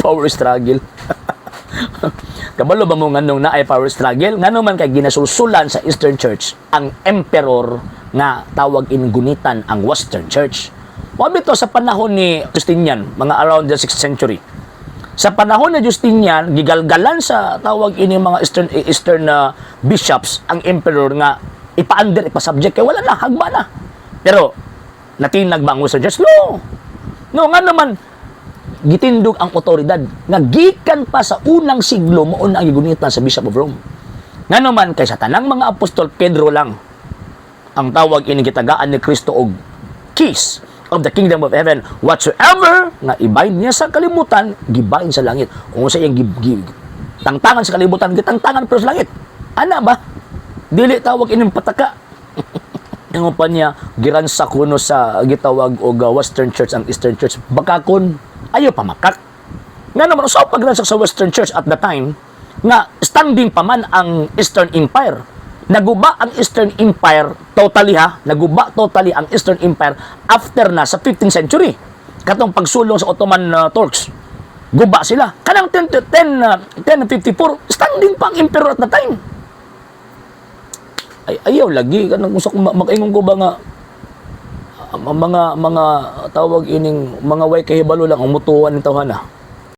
power struggle. Kabalo ba mo nganong na ay power struggle? Ngano man kay ginasulsulan sa Eastern Church ang emperor nga tawag in gunitan ang Western Church. Wabi to sa panahon ni Justinian, mga around the 6th century. Sa panahon ni Justinian, gigalgalan sa tawag ini mga Eastern bishops ang emperor nga ipa-under, ipa-subject kay wala na, hagba na. Pero natinag ba ang Western Church? No. No, nga naman gitindog ang otoridad nga gikan pa sa unang siglo mao na ang gigunitan sa Bishop of Rome. Nga naman kay sa tanang mga apostol Pedro lang ang tawag ini gitagaan ni Kristo og keys of the kingdom of heaven. Whatsoever nga ibahin niya sa kalibutan, gibahin sa langit. Kung sa iyang tangtangan sa kalibutan, gitangtangan pero sa langit. Ana ba? Dili tawag ining pataka. Ang pa niya, giransa kuno sa gitawag og Western Church ang Eastern Church. Bakakon, ayaw pamakak. Nga naman, so pagransak sa Western Church at the time, nga standing pa man ang Eastern Empire. Naguba ang Eastern Empire totally ha, naguba totally ang Eastern Empire after na sa 15th century. Katong pagsulong sa Ottoman Turks. Guba sila. Kanang 1054, standing pa ang emperor at the time. Ayaw lagi kanang usa ko makaingon ko ba nga mga tawag ining mga way kahibalo lang ang mutuan ni tawhana.